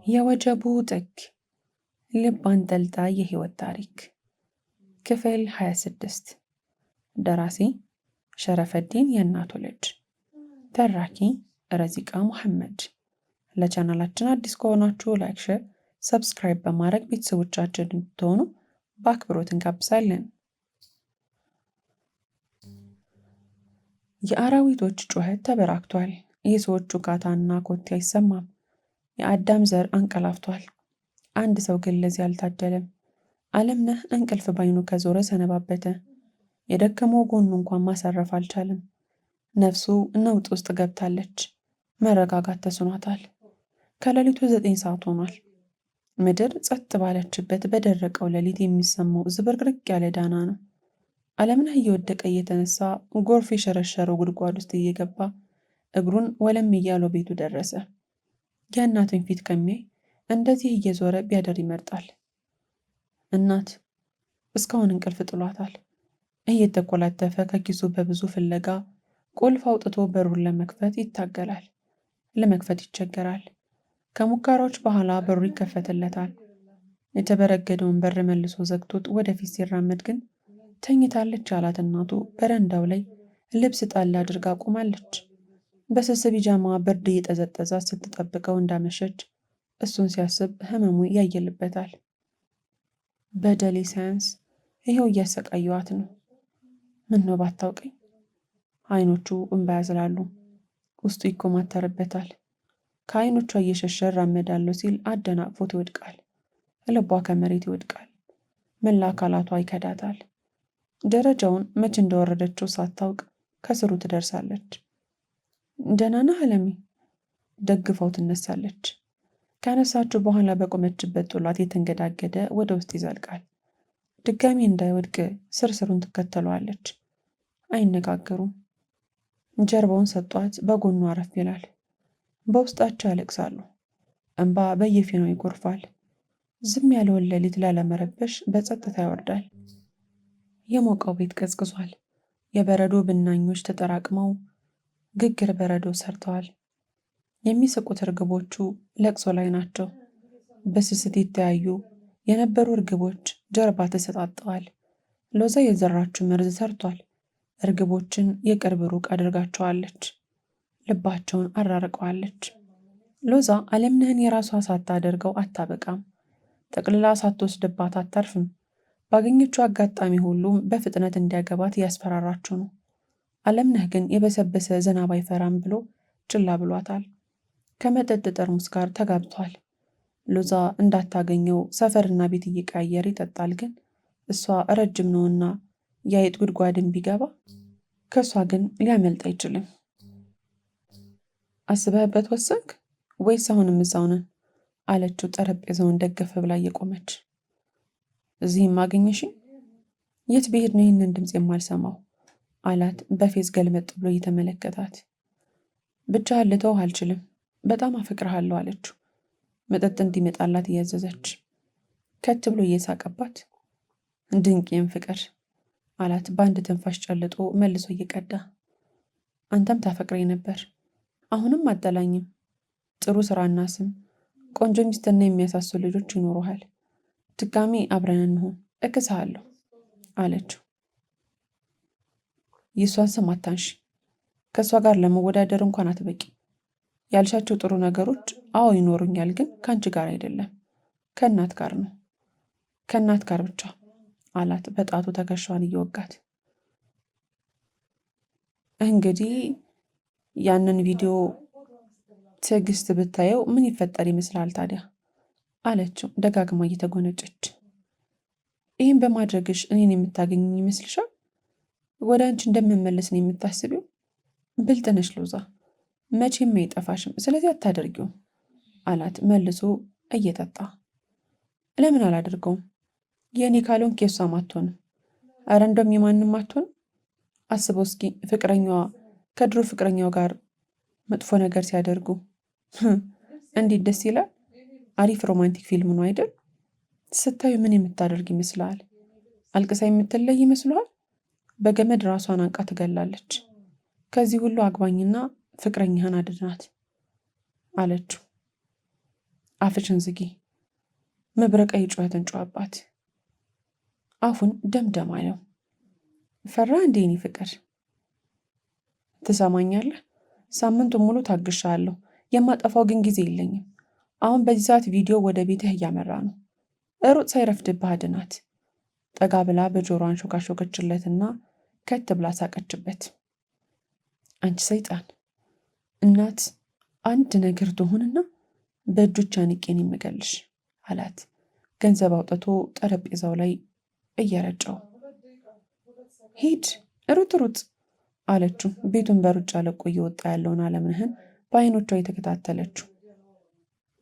የወጀቡ ጥግ ልብ አንጠልጣይ የህይወት ታሪክ ክፍል 26 ደራሲ ሸረፈዲን የእናቱ ልጅ ተራኪ ረዚቃ መሐመድ። ለቻናላችን አዲስ ከሆናችሁ ላይክ፣ ሼር፣ ሰብስክራይብ በማድረግ ቤተሰቦቻችን እንድትሆኑ በአክብሮት እንጋብዛለን። የአራዊቶች ጩኸት ተበራክቷል። የሰዎቹ ካታና ኮቴ አይሰማም። የአዳም ዘር አንቀላፍቷል። አንድ ሰው ግን ለዚህ አልታደለም። አለምነህ እንቅልፍ ባይኑ ከዞረ ሰነባበተ። የደከመው ጎኑ እንኳን ማሳረፍ አልቻለም። ነፍሱ ነውጥ ውስጥ ገብታለች። መረጋጋት ተስኗታል። ከሌሊቱ 9 ሰዓት ሆኗል። ምድር ጸጥ ባለችበት በደረቀው ሌሊት የሚሰማው ዝብርቅርቅ ያለ ዳና ነው። አለምነህ እየወደቀ እየተነሳ ጎርፍ የሸረሸረው ጉድጓድ ውስጥ እየገባ እግሩን ወለም እያለው ቤቱ ደረሰ። የእናትን ፊት ከሚያይ እንደዚህ እየዞረ ቢያደር ይመርጣል። እናት እስካሁን እንቅልፍ ጥሏታል። እየተኮላተፈ ከኪሱ በብዙ ፍለጋ ቁልፍ አውጥቶ በሩን ለመክፈት ይታገላል። ለመክፈት ይቸገራል። ከሙከራዎች በኋላ በሩ ይከፈትለታል። የተበረገደውን በር መልሶ ዘግቶት ወደፊት ሲራመድ ግን ተኝታለች ያላት እናቱ በረንዳው ላይ ልብስ ጣል አድርጋ ቆማለች። በስስ ቢጃማ ብርድ እየጠዘጠዛ ስትጠብቀው እንዳመሸች እሱን ሲያስብ ህመሙ ያየልበታል። በደሌ ሳያንስ ይኸው እያሰቃየዋት ነው። ምን ነው ባታውቀኝ። አይኖቹ እንባ ያዝላሉ። ውስጡ ይኮማተርበታል። ከአይኖቿ እየሸሸ እራመዳለሁ ሲል አደናቅፎት ይወድቃል። ልቧ ከመሬት ይወድቃል። መላ አካላቷ ይከዳታል። ደረጃውን መቼ እንደወረደችው ሳታውቅ ከስሩ ትደርሳለች። ደህና ነህ አለሜ? ደግፈው ትነሳለች። ካነሳችው በኋላ በቆመችበት ጥሏት የተንገዳገደ ወደ ውስጥ ይዘልቃል። ድጋሚ እንዳይወድቅ ስርስሩን ትከተለዋለች። አይነጋገሩም። ጀርባውን ሰጧት። በጎኑ አረፍ ይላል። በውስጣቸው ያለቅሳሉ። እንባ በየፊናው ይጎርፋል። ዝም ያለውን ሌሊት ላለመረበሽ በጸጥታ ይወርዳል። የሞቀው ቤት ቀዝቅዟል። የበረዶ ብናኞች ተጠራቅመው ግግር በረዶ ሰርተዋል። የሚስቁት እርግቦቹ ለቅሶ ላይ ናቸው። በስስት የተያዩ የነበሩ እርግቦች ጀርባ ተሰጣጠዋል። ሎዛ የዘራችው መርዝ ሰርቷል። እርግቦችን የቅርብ ሩቅ አድርጋቸዋለች። ልባቸውን አራርቀዋለች። ሎዛ አለምነህን የራሷ ሳታደርገው አታበቃም። ጠቅልላ ሳትወስድባት አታርፍም። ባገኘችው አጋጣሚ ሁሉም በፍጥነት እንዲያገባት እያስፈራራችው ነው። አለምነህ ግን የበሰበሰ ዝናብ አይፈራም ብሎ ችላ ብሏታል። ከመጠጥ ጠርሙስ ጋር ተጋብቷል። ሎዛ እንዳታገኘው ሰፈርና ቤት እየቀያየር ይጠጣል። ግን እሷ ረጅም ነውና የአይጥ ጉድጓድን ቢገባ ከእሷ ግን ሊያመልጥ አይችልም። አስበህበት ወሰንክ ወይስ አሁንም እዛው ነን? አለችው ጠረጴዛውን ደገፈ ብላ እየቆመች። እዚህም አገኘሽኝ? የት ብሄድ ነው ይህንን ድምፅ የማልሰማው? አላት በፌዝ ገልመጥ ብሎ እየተመለከታት። ብቻህን ልተውህ አልችልም፣ በጣም አፈቅርሃለሁ አለችው መጠጥ እንዲመጣላት እያዘዘች። ከት ብሎ እየሳቀባት ድንቄም ፍቅር አላት በአንድ ትንፋሽ ጨልጦ መልሶ እየቀዳ። አንተም ታፈቅረኝ ነበር፣ አሁንም አጠላኝም። ጥሩ ስራና ስም፣ ቆንጆ ሚስትና የሚያሳሱ ልጆች ይኖሩሃል። ድጋሚ አብረን እንሆን እክስሃለሁ አለችው። የእሷን ስም አታንሺ። ከእሷ ጋር ለመወዳደር እንኳን አትበቂ። ያልሻቸው ጥሩ ነገሮች አዎ ይኖሩኛል፣ ግን ከአንቺ ጋር አይደለም፣ ከእናት ጋር ነው። ከእናት ጋር ብቻ አላት በጣቱ ትከሻዋን እየወጋት። እንግዲህ ያንን ቪዲዮ ትዕግስት ብታየው ምን ይፈጠር ይመስላል ታዲያ? አለችው ደጋግማ እየተጎነጨች። ይህን በማድረግሽ እኔን የምታገኝኝ ይመስልሻል? ወደ አንቺ እንደምመለስ ነው የምታስቢው? ብልጥ ነሽ ሎዛ፣ መቼም አይጠፋሽም፣ ስለዚህ አታደርጊውም አላት መልሶ እየጠጣ። ለምን አላደርገውም? የእኔ ካልሆንክ የእሷም አትሆንም። አረ እንደውም የማንም አትሆንም። አስበው እስኪ ፍቅረኛዋ ከድሮ ፍቅረኛው ጋር መጥፎ ነገር ሲያደርጉ እንዴት ደስ ይላል። አሪፍ ሮማንቲክ ፊልም ነው አይደል? ስታዩ ምን የምታደርግ ይመስልሃል? አልቅሳ የምትለይ ይመስልሃል? በገመድ ራሷን አንቃ ትገላለች። ከዚህ ሁሉ አግባኝና ፍቅረኛህን አድናት አለችው። አፍሽን ዝጊ። መብረቃዊ ጩኸትን ጮኸባት። አፉን ደምደም አለው። ፈራ እንዴ የኔ ፍቅር? ትሰማኛለህ? ሳምንቱን ሙሉ ታግሻለሁ። የማጠፋው ግን ጊዜ የለኝም። አሁን በዚህ ሰዓት ቪዲዮ ወደ ቤትህ እያመራ ነው። ሩጥ ሳይረፍድብህ አድናት። ጠጋ ብላ በጆሮዋን ሾካሾከችለትና ከት ብላ ሳቀችበት። አንቺ ሰይጣን! እናት አንድ ነገር ትሆንና በእጆቿ ንቄን የምገልሽ አላት። ገንዘብ አውጥቶ ጠረጴዛው ላይ እየረጨው። ሂድ ሩጥ ሩጥ አለችው። ቤቱን በሩጫ ለቆ እየወጣ ያለውን አለምነህን በዓይኖቿ የተከታተለችው።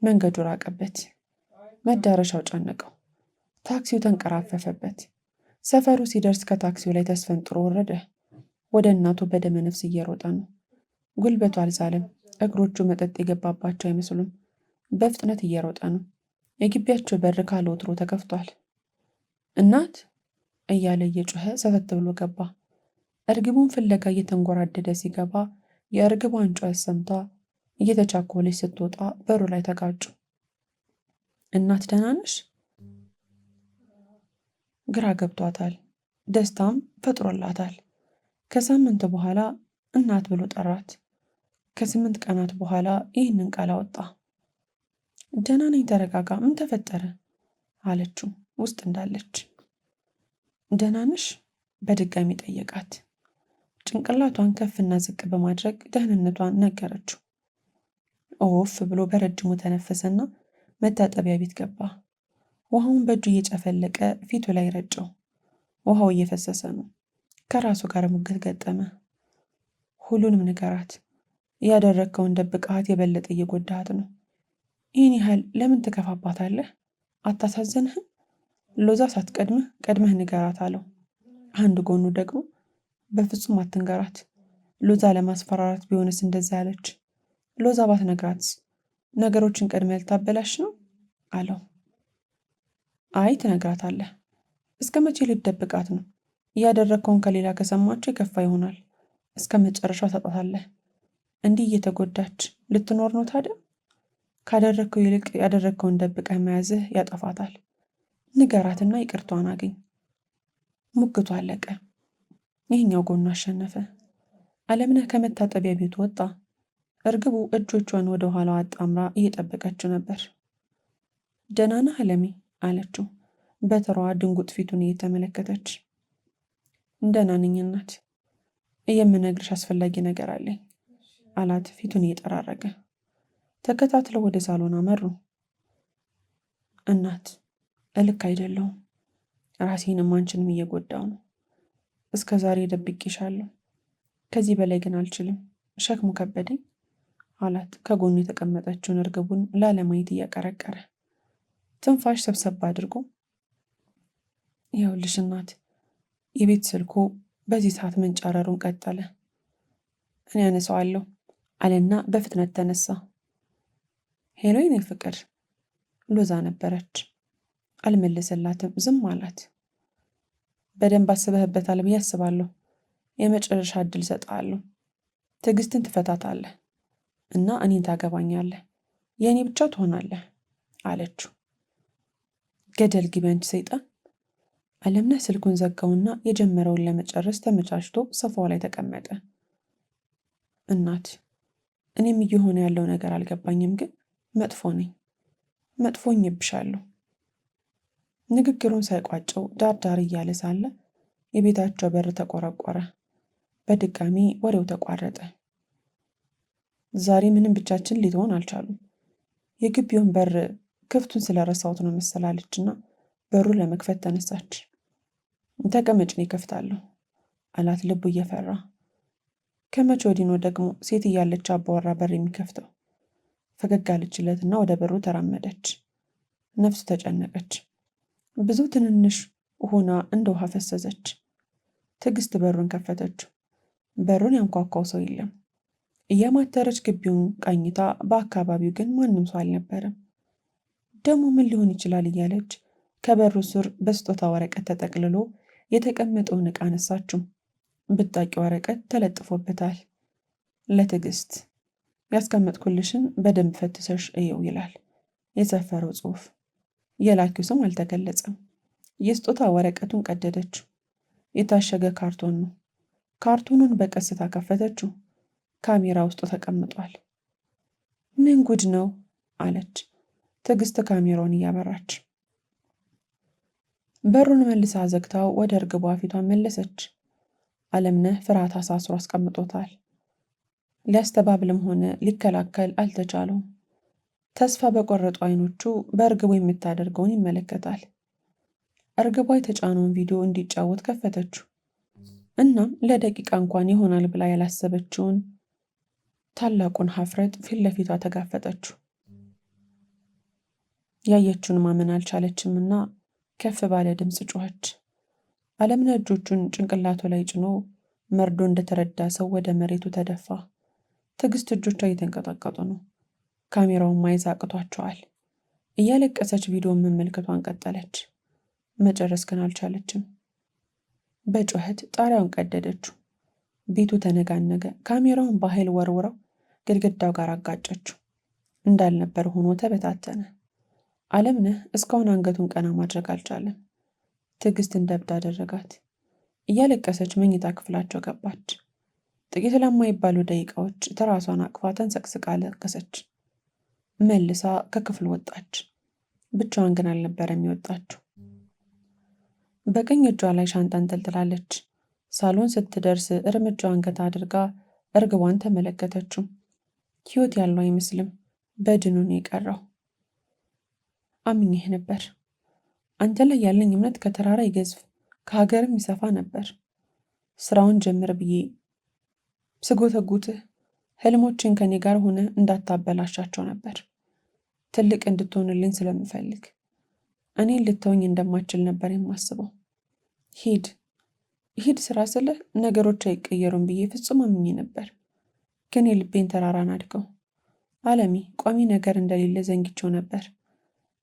መንገዱ ራቀበት። መዳረሻው ጨነቀው። ታክሲው ተንቀራፈፈበት። ሰፈሩ ሲደርስ ከታክሲው ላይ ተስፈንጥሮ ወረደ። ወደ እናቱ በደመ ነፍስ እየሮጠ ነው። ጉልበቱ አልዛለም። እግሮቹ መጠጥ የገባባቸው አይመስሉም። በፍጥነት እየሮጠ ነው። የግቢያቸው በር ካለ ወትሮ ተከፍቷል። እናት እያለ እየጮኸ ሰተት ብሎ ገባ። እርግቡን ፍለጋ እየተንጎራደደ ሲገባ የእርግቧን ጩኸት ሰምታ እየተቻኮለች ስትወጣ በሩ ላይ ተጋጩ። እናት ደህና ነሽ? ግራ ገብቷታል። ደስታም ፈጥሮላታል። ከሳምንት በኋላ እናት ብሎ ጠራት። ከ8 ቀናት በኋላ ይህንን ቃል አወጣ። ደህና ነኝ፣ ተረጋጋ፣ ምን ተፈጠረ አለችው ውስጥ እንዳለች። ደህና ነሽ? በድጋሚ ጠየቃት። ጭንቅላቷን ከፍና ዝቅ በማድረግ ደህንነቷን ነገረችው። ኦፍ ብሎ በረጅሙ ተነፈሰና መታጠቢያ ቤት ገባ። ውሃውን በእጁ እየጨፈለቀ ፊቱ ላይ ረጨው። ውሃው እየፈሰሰ ነው። ከራሱ ጋር ሙግት ገጠመ። ሁሉንም ንገራት። ያደረግከውን ደብቃት የበለጠ እየጎዳሃት ነው። ይህን ያህል ለምን ትከፋባታለህ? አታሳዝንህም? ሎዛ ሳትቀድምህ ቀድመህ ንገራት አለው። አንድ ጎኑ ደግሞ በፍጹም አትንገራት። ሎዛ ለማስፈራራት ቢሆንስ እንደዛ ያለች? ሎዛ ባትነግራትስ? ነገሮችን ቀድመህ ልታበላሽ ነው አለው። አይ ትነግራታለህ። እስከ መቼ ልትደብቃት ነው? እያደረግከውን ከሌላ ከሰማችሁ የከፋ ይሆናል። እስከ መጨረሻው ታጣታለህ። እንዲህ እየተጎዳች ልትኖር ነው ታዲያ? ካደረግከው ይልቅ ያደረግከውን ደብቀህ መያዝህ ያጠፋታል። ንገራትና ይቅርቷን አገኝ። ሙግቱ አለቀ። ይህኛው ጎኑ አሸነፈ። አለምነህ ከመታጠቢያ ቤቱ ወጣ። እርግቡ እጆቿን ወደ ኋላዋ አጣምራ እየጠበቀችው ነበር። ደህና ነህ አለሜ አለችው በተራዋ ድንጉጥ ፊቱን እየተመለከተች። ደህና ነኝ እናት፣ የምነግርሽ አስፈላጊ ነገር አለኝ አላት ፊቱን እየጠራረገ። ተከታትለው ወደ ሳሎን አመሩ። እናት እልክ አይደለሁም፣ ራሴንም አንቺንም እየጎዳው ነው። እስከ ዛሬ ደብቄሻለሁ፣ ከዚህ በላይ ግን አልችልም፣ ሸክሙ ከበደኝ አላት ከጎኑ የተቀመጠችውን እርግቡን ላለማየት እያቀረቀረ። ትንፋሽ ሰብሰብ አድርጎ ይኸውልሽ እናት፣ የቤት ስልኩ በዚህ ሰዓት መንጫረሩን ቀጠለ። እኔ አነሳዋለሁ አለና በፍጥነት ተነሳ። ሄሎ የኔ ፍቅር። ሎዛ ነበረች። አልመለሰላትም፣ ዝም አላት። በደንብ አስበህበታል ብዬ አስባለሁ። የመጨረሻ እድል እሰጥሃለሁ። ትዕግስትን ትፈታታለህ እና እኔን ታገባኛለህ፣ የእኔ ብቻ ትሆናለህ አለችው። ገደል ግቢ አንቺ ሰይጣን። አለምነህ ስልኩን ዘጋውና የጀመረውን ለመጨረስ ተመቻችቶ ሶፋው ላይ ተቀመጠ። እናት እኔም እየሆነ ያለው ነገር አልገባኝም፣ ግን መጥፎ ነኝ፣ መጥፎኝብሻለሁ። ንግግሩን ሳይቋጨው ዳርዳር እያለ ሳለ የቤታቸው በር ተቆረቆረ። በድጋሚ ወሬው ተቋረጠ። ዛሬ ምንም ብቻችን ሊትሆን አልቻሉም። የግቢውን በር ክፍቱን ስለረሳሁት ነው መሰላለችና በሩን ለመክፈት ተነሳች። ተቀመጭ፣ እኔ እከፍታለሁ አላት ልቡ እየፈራ። ከመቼ ወዲህ ነው ደግሞ ሴት እያለች አባወራ በር የሚከፍተው? ፈገግ አለችለትና ወደ በሩ ተራመደች። ነፍሱ ተጨነቀች። ብዙ ትንንሽ ሆና እንደ ውሃ ፈሰሰች። ትዕግስት በሩን ከፈተችው። በሩን ያንኳኳው ሰው የለም። እየማተረች ግቢውን ቃኝታ፣ በአካባቢው ግን ማንም ሰው አልነበረም። ደግሞ ምን ሊሆን ይችላል እያለች ከበሩ ስር በስጦታ ወረቀት ተጠቅልሎ የተቀመጠውን ዕቃ አነሳችው። ብጣቂ ወረቀት ተለጥፎበታል። ለትዕግስት ያስቀመጥኩልሽን በደንብ ፈትሰሽ እየው ይላል። የሰፈረው ጽሑፍ። የላኪው ስም አልተገለጸም። የስጦታ ወረቀቱን ቀደደችው። የታሸገ ካርቶን ነው። ካርቶኑን በቀስታ ከፈተችው። ካሜራ ውስጡ ተቀምጧል። ምን ጉድ ነው አለች ትዕግስት ካሜራውን እያበራች። በሩን መልሳ ዘግታው ወደ እርግቧ ፊቷን መለሰች። አለምነህ ፍርሃት አሳስሮ አስቀምጦታል። ሊያስተባብልም ሆነ ሊከላከል አልተቻለውም። ተስፋ በቆረጡ አይኖቹ በእርግቧ የምታደርገውን ይመለከታል። እርግቧ የተጫነውን ቪዲዮ እንዲጫወት ከፈተችው። እናም ለደቂቃ እንኳን ይሆናል ብላ ያላሰበችውን ታላቁን ሀፍረት ፊት ለፊቷ ተጋፈጠችው። ያየችውን ማመን አልቻለችምና ከፍ ባለ ድምፅ ጮኸች። አለምነህ እጆቹን ጭንቅላቱ ላይ ጭኖ መርዶ እንደተረዳ ሰው ወደ መሬቱ ተደፋ። ትዕግስት እጆቿ እየተንቀጠቀጡ ነው። ካሜራውን ማየት አቅቷቸዋል። እያለቀሰች ቪዲዮን መመልከቷን ቀጠለች። መጨረስ ግን አልቻለችም። በጩኸት ጣሪያውን ቀደደችው። ቤቱ ተነጋነገ። ካሜራውን በኃይል ወርውረው ግድግዳው ጋር አጋጨችው። እንዳልነበር ሆኖ ተበታተነ። አለምነህ እስካሁን አንገቱን ቀና ማድረግ አልቻለም። ትዕግስት እንደ እብድ አደረጋት። እያለቀሰች መኝታ ክፍላቸው ገባች። ጥቂት ለማይባሉ ደቂቃዎች ትራሷን አቅፋ ተንሰቅስቃ አለቀሰች። መልሳ ከክፍሉ ወጣች። ብቻዋን ግን አልነበረም የወጣችው። በቀኝ እጇ ላይ ሻንጣ አንጠልጥላለች። ሳሎን ስትደርስ እርምጃዋን ገታ አድርጋ እርግቧን ተመለከተችው። ሕይወት ያለው አይመስልም። በድኑ ነው የቀረው። አምኜህ ነበር። አንተ ላይ ያለኝ እምነት ከተራራ ይገዝፍ ከሀገርም ይሰፋ ነበር። ስራውን ጀምር ብዬ ስጎተጉትህ ህልሞችን ከኔ ጋር ሆነ እንዳታበላሻቸው ነበር። ትልቅ እንድትሆንልኝ ስለምፈልግ እኔን ልተውኝ እንደማችል ነበር የማስበው። ሂድ ሂድ ስራ ስልህ ነገሮች አይቀየሩም ብዬ ፍጹም አምኜ ነበር። ግን የልቤን ተራራን አድገው አለሚ ቋሚ ነገር እንደሌለ ዘንግቼው ነበር።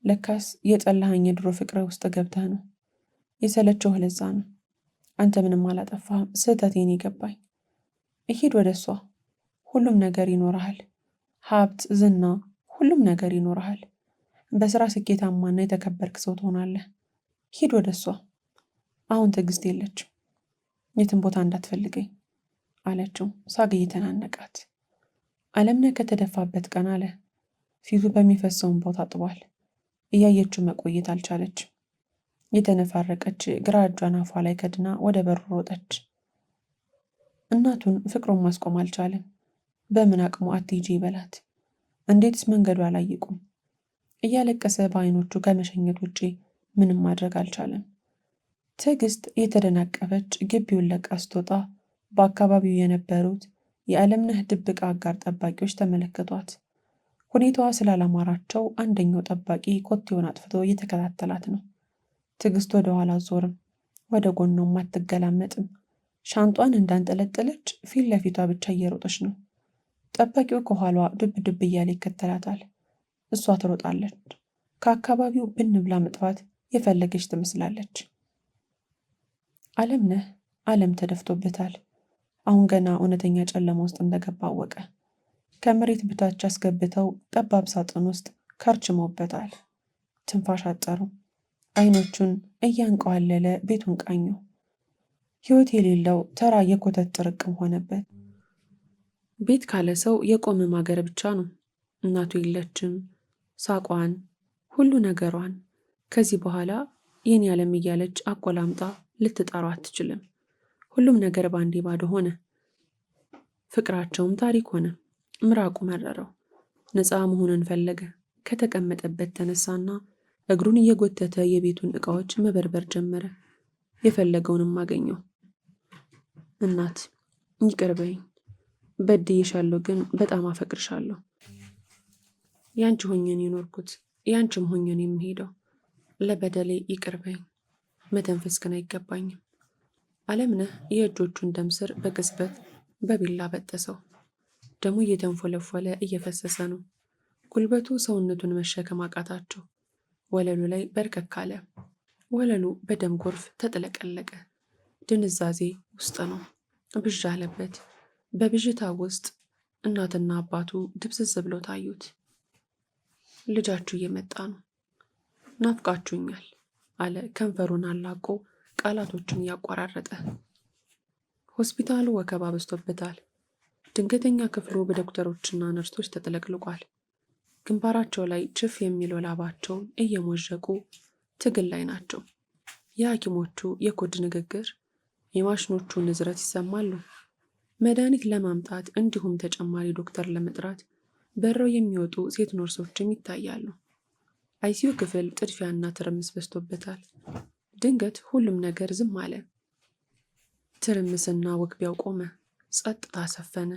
ለካስ የጠላኸኝ የድሮ ፍቅረ ውስጥ ገብተህ ነው። የሰለቸው ለዛ ነው። አንተ ምንም አላጠፋህም። ስህተቴን ይገባኝ። እሂድ ወደ እሷ። ሁሉም ነገር ይኖርሃል። ሀብት፣ ዝና፣ ሁሉም ነገር ይኖርሃል። በስራ ስኬታማና የተከበርክ ሰው ትሆናለህ። ሂድ ወደ እሷ። አሁን ትዕግስት የለችም። የትም ቦታ እንዳትፈልገኝ አለችው። ሳግ እየተናነቃት። አለምነህ ከተደፋበት ቀን አለ። ፊቱ በሚፈሰውን ቦታ አጥቧል። እያየችው መቆየት አልቻለች። የተነፋረቀች ግራ እጇን አፏ ላይ ከድና ወደ በሩ ሮጠች። እናቱን ፍቅሩን ማስቆም አልቻለም። በምን አቅሙ አትሂጂ ይበላት? እንዴትስ መንገዱ አላይቁም? እያለቀሰ በአይኖቹ ከመሸኘት ውጪ ምንም ማድረግ አልቻለም። ትዕግስት የተደናቀፈች ግቢውን ለቃ ስትወጣ በአካባቢው የነበሩት የአለምነህ ድብቅ አጋር ጠባቂዎች ተመለከቷት። ሁኔታዋ ስላላማራቸው አንደኛው ጠባቂ ኮቴውን አጥፍቶ እየተከታተላት ነው። ትዕግስት ወደ ኋላ ዞርም ወደ ጎኗም አትገላመጥም። ሻንጧን እንዳንጠለጠለች ፊት ለፊቷ ብቻ እየሮጠች ነው። ጠባቂው ከኋሏ ድብ ድብ እያለ ይከተላታል። እሷ ትሮጣለች። ከአካባቢው ብን ብላ መጥፋት የፈለገች ትመስላለች። አለምነህ ዓለም ተደፍቶበታል። አሁን ገና እውነተኛ ጨለማ ውስጥ እንደገባ አወቀ። ከመሬት በታች አስገብተው ጠባብ ሳጥን ውስጥ ከርችሞበታል። ትንፋሽ አጠሩ። አይኖቹን እያንቀዋለለ ቤቱን ቃኘው። ሕይወት የሌለው ተራ የኮተት ጥርቅም ሆነበት። ቤት ካለ ሰው የቆመ ማገር ብቻ ነው። እናቱ የለችም። ሳቋን፣ ሁሉ ነገሯን ከዚህ በኋላ የኔ ዓለም እያለች አቆላምጣ ልትጠራው አትችልም። ሁሉም ነገር ባንዴ ባዶ ሆነ። ፍቅራቸውም ታሪክ ሆነ። ምራቁ መረረው። ነፃ መሆንን ፈለገ። ከተቀመጠበት ተነሳና እግሩን እየጎተተ የቤቱን ዕቃዎች መበርበር ጀመረ። የፈለገውንም አገኘው። እናት ይቅር በይኝ፣ በድዬሻለሁ፣ ግን በጣም አፈቅርሻለሁ። ያንቺ ሆኜን የኖርኩት ያንቺም ሆኜን የምሄደው። ለበደሌ ይቅር በይኝ፣ መተንፈስ ግን አይገባኝም። አለምነህ የእጆቹን ደም ስር በቅጽበት በቢላ በጠሰው። ደሙ እየተንፎለፎለ እየፈሰሰ ነው። ጉልበቱ ሰውነቱን መሸከም አቃታቸው። ወለሉ ላይ በርከክ አለ። ወለሉ በደም ጎርፍ ተጥለቀለቀ። ድንዛዜ ውስጥ ነው። ብዥ አለበት። በብዥታ ውስጥ እናትና አባቱ ድብዝዝ ብለው ታዩት። ልጃችሁ እየመጣ ነው። ናፍቃችሁኛል አለ ከንፈሩን አላቆ ቃላቶቹን እያቋራረጠ። ሆስፒታሉ ወከባ በዝቶበታል። ድንገተኛ ክፍሉ በዶክተሮችና ነርሶች ተጥለቅልቋል። ግንባራቸው ላይ ችፍ የሚለው ላባቸውን እየሞዠቁ ትግል ላይ ናቸው። የሐኪሞቹ የኮድ ንግግር፣ የማሽኖቹ ንዝረት ይሰማሉ። መድኃኒት ለማምጣት እንዲሁም ተጨማሪ ዶክተር ለመጥራት በረው የሚወጡ ሴት ነርሶችም ይታያሉ። አይሲዩ ክፍል ጥድፊያና ትርምስ በዝቶበታል። ድንገት ሁሉም ነገር ዝም አለ። ትርምስና ወግቢያው ቆመ። ጸጥታ ሰፈነ።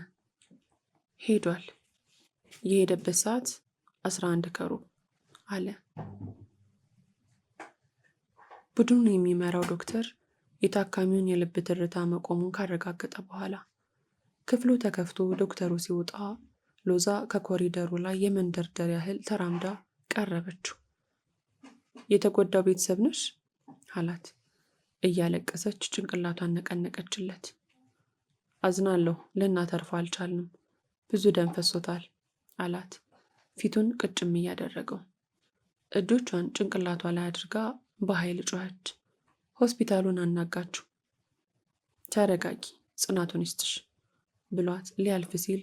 ሄዷል። የሄደበት ሰዓት 11 ከሩብ አለ። ቡድኑን የሚመራው ዶክተር የታካሚውን የልብ ትርታ መቆሙን ካረጋገጠ በኋላ ክፍሉ ተከፍቶ ዶክተሩ ሲወጣ ሎዛ ከኮሪደሩ ላይ የመንደርደር ያህል ተራምዳ ቀረበችው። የተጎዳው ቤተሰብ ነሽ አላት። እያለቀሰች ጭንቅላቷን ነቀነቀችለት። አዝናለሁ፣ ልናተርፈው አልቻልንም፣ ብዙ ደም ፈሶታል አላት፣ ፊቱን ቅጭም እያደረገው። እጆቿን ጭንቅላቷ ላይ አድርጋ በኃይል ጮኸች። ሆስፒታሉን አናጋችሁ። ተረጋጊ፣ ጽናቱን ይስጥሽ ብሏት ሊያልፍ ሲል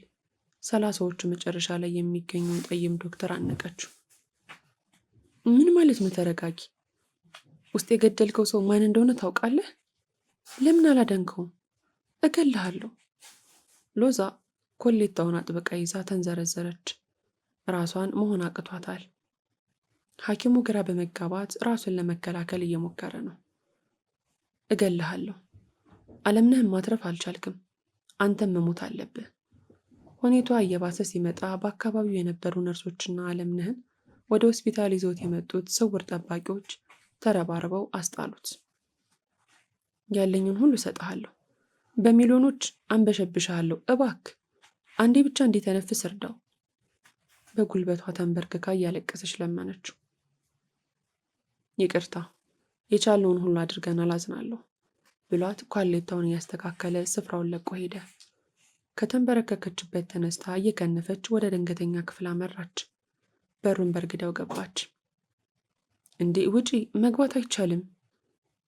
30ዎቹ መጨረሻ ላይ የሚገኘውን ጠይም ዶክተር አነቀችው። ምን ማለት ነው ተረጋጊ? ውስጥ የገደልከው ሰው ማን እንደሆነ ታውቃለህ? ለምን አላደንከውም? እገልሃለሁ። ሎዛ ኮሌታውን አጥብቃ ይዛ ተንዘረዘረች። ራሷን መሆን አቅቷታል። ሐኪሙ ግራ በመጋባት ራሱን ለመከላከል እየሞከረ ነው። እገልሃለሁ። አለምነህን ማትረፍ አልቻልክም። አንተም መሞት አለብህ። ሁኔታዋ እየባሰ ሲመጣ በአካባቢው የነበሩ ነርሶችና አለምነህን ወደ ሆስፒታል ይዞት የመጡት ስውር ጠባቂዎች ተረባርበው አስጣሉት። ያለኝን ሁሉ እሰጥሃለሁ፣ በሚሊዮኖች አንበሸብሻለሁ፣ እባክህ አንዴ ብቻ እንዲተነፍስ እርዳው። በጉልበቷ ተንበርክካ እያለቀሰች ለመነችው። ይቅርታ፣ የቻለውን ሁሉ አድርገናል፣ አዝናለሁ ብሏት ኳሌታውን እያስተካከለ ስፍራውን ለቆ ሄደ። ከተንበረከከችበት ተነስታ እየከነፈች ወደ ድንገተኛ ክፍል አመራች። በሩን በርግዳው ገባች። እንዴ ውጪ፣ መግባት አይቻልም።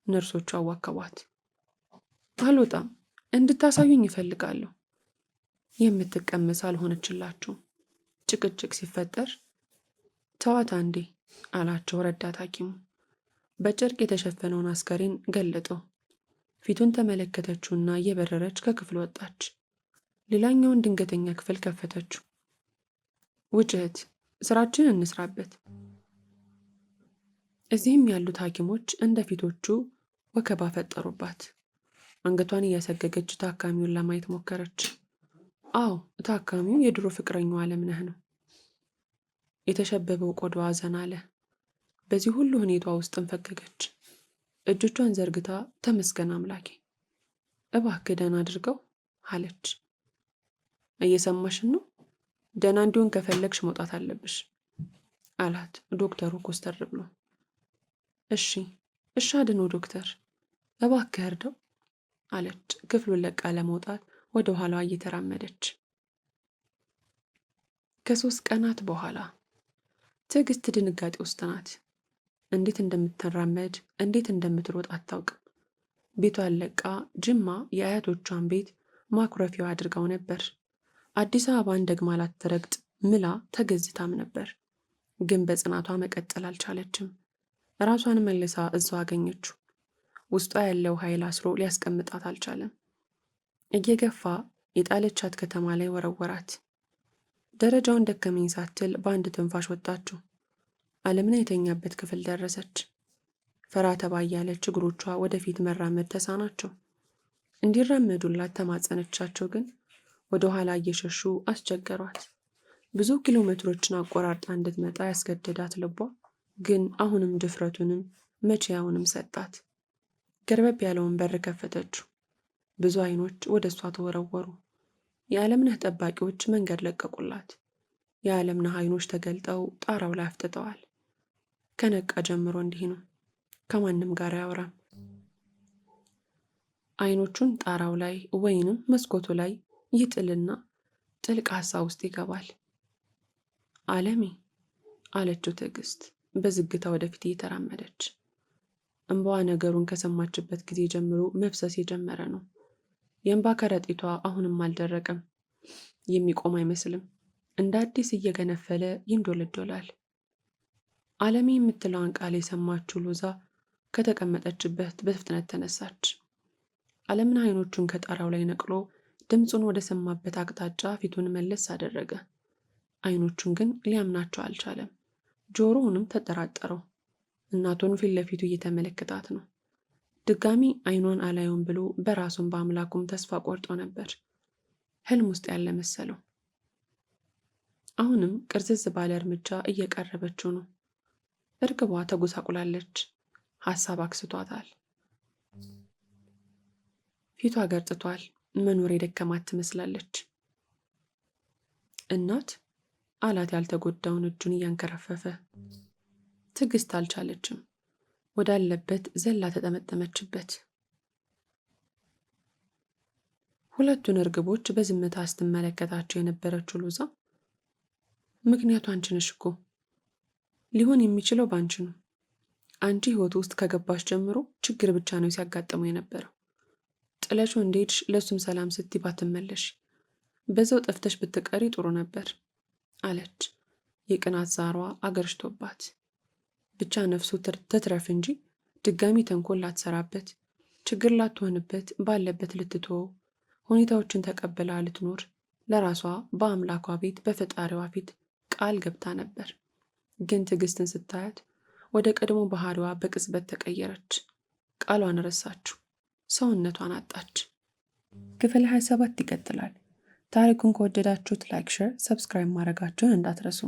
ነርሶቹ አዋከቧት። አልወጣም፣ እንድታሳዩኝ ይፈልጋለሁ። የምትቀመስ አልሆነችላቸው። ጭቅጭቅ ሲፈጠር ተዋታ እንዴ አላቸው ረዳት ሐኪሙ። በጨርቅ የተሸፈነውን አስከሬን ገለጠው። ፊቱን ተመለከተችውና እየበረረች ከክፍል ወጣች። ሌላኛውን ድንገተኛ ክፍል ከፈተችው። ውጭ እህት፣ ስራችን እንስራበት። እዚህም ያሉት ሐኪሞች እንደ ፊቶቹ ወከባ ፈጠሩባት። አንገቷን እያሰገገች ታካሚውን ለማየት ሞከረች። አዎ፣ ታካሚው የድሮ ፍቅረኛው አለምነህ ነው። የተሸበበው ቆዳዋ ዘና አለ። በዚህ ሁሉ ሁኔታ ውስጥም ፈገገች። እጆቿን ዘርግታ ተመስገን አምላኬ፣ እባክህ ደህና አድርገው አለች። እየሰማሽን ነው? ደህና እንዲሆን ከፈለግሽ መውጣት አለብሽ አላት ዶክተሩ ኮስተር ብሎ። እሺ አድነው ዶክተር፣ እባክህ እርደው አለች ክፍሉን ለቃ ለመውጣት ወደ ኋላዋ እየተራመደች። ከ3 ቀናት በኋላ ትዕግስት ድንጋጤ ውስጥ ናት። እንዴት እንደምትራመድ እንዴት እንደምትሮጥ አታውቅም። ቤቷን ለቃ ጅማ የአያቶቿን ቤት ማኩረፊያው አድርጋው ነበር። አዲስ አበባን ደግማ ላትረግጥ ምላ ተገዝታም ነበር። ግን በጽናቷ መቀጠል አልቻለችም። ራሷን መልሳ እዛው አገኘችው። ውስጧ ያለው ኃይል አስሮ ሊያስቀምጣት አልቻለም። እየገፋ የጣለቻት ከተማ ላይ ወረወራት። ደረጃውን ደከመኝ ሳትል በአንድ ትንፋሽ ወጣችው። አለምነህ የተኛበት ክፍል ደረሰች። ፈራ ተባ እያለች እግሮቿ ወደፊት መራመድ ተሳናቸው። እንዲራመዱላት ተማጸነቻቸው፣ ግን ወደ ኋላ እየሸሹ አስቸገሯት። ብዙ ኪሎ ሜትሮችን አቆራርጣ እንድትመጣ ያስገደዳት ልቧ ግን አሁንም ድፍረቱንም መቼያውንም ሰጣት። ገርበብ ያለውን በር ከፈተችው። ብዙ አይኖች ወደ እሷ ተወረወሩ። የአለምነህ ጠባቂዎች መንገድ ለቀቁላት። የአለምነህ አይኖች ተገልጠው ጣራው ላይ አፍጥጠዋል። ከነቃ ጀምሮ እንዲህ ነው። ከማንም ጋር አያወራም። አይኖቹን ጣራው ላይ ወይንም መስኮቱ ላይ ይጥልና ጥልቅ ሀሳብ ውስጥ ይገባል። አለሜ አለችው ትዕግስት በዝግታ ወደፊት እየተራመደች። እንባዋ ነገሩን ከሰማችበት ጊዜ ጀምሮ መፍሰስ የጀመረ ነው። የእንባ ከረጢቷ አሁንም አልደረቀም። የሚቆም አይመስልም። እንደ አዲስ እየገነፈለ ይንዶለዶላል። ዓለሜ የምትለውን ቃል የሰማችው ሎዛ ከተቀመጠችበት በፍጥነት ተነሳች። ዓለምን አይኖቹን ከጣራው ላይ ነቅሎ ድምፁን ወደ ሰማበት አቅጣጫ ፊቱን መለስ አደረገ። አይኖቹን ግን ሊያምናቸው አልቻለም። ጆሮውንም ተጠራጠረው። እናቱን ፊት ለፊቱ እየተመለከታት ነው። ድጋሚ አይኗን አላዩም ብሎ በራሱም በአምላኩም ተስፋ ቆርጦ ነበር። ህልም ውስጥ ያለ መሰለው። አሁንም ቅርዝዝ ባለ እርምጃ እየቀረበችው ነው። እርግቧ ተጎሳቁላለች። ሐሳብ አክስቷታል። ፊቷ ገርጥቷል። መኖር የደከማት ትመስላለች። እናት አላት ያልተጎዳውን እጁን እያንከረፈፈ። ትዕግስት አልቻለችም። ወዳለበት ዘላ ተጠመጠመችበት። ሁለቱን እርግቦች በዝምታ ስትመለከታቸው የነበረችው ሎዛ ምክንያቱ አንቺ ነሽ እኮ፣ ሊሆን የሚችለው ባንቺ ነው። አንቺ ህይወት ውስጥ ከገባሽ ጀምሮ ችግር ብቻ ነው ሲያጋጥመው የነበረው። ጥለሽው እንደሄድሽ ለእሱም ሰላም ስትይ ባትመለሽ፣ በዛው ጠፍተሽ ብትቀሪ ጥሩ ነበር አለች። የቅናት ዛሯ አገርሽቶባት። ብቻ ነፍሱ ትትረፍ እንጂ ድጋሚ ተንኮል ላትሰራበት፣ ችግር ላትሆንበት፣ ባለበት ልትተወው፣ ሁኔታዎችን ተቀብላ ልትኖር ለራሷ በአምላኳ ቤት በፈጣሪዋ ፊት ቃል ገብታ ነበር። ግን ትዕግስትን ስታያት ወደ ቀድሞ ባህሪዋ በቅጽበት ተቀየረች። ቃሏን ረሳችው። ሰውነቷን አጣች። ክፍል 27 ይቀጥላል። ታሪኩን ከወደዳችሁት ላይክ፣ ሼር፣ ሰብስክራይብ ማድረጋችሁን እንዳትረሱ።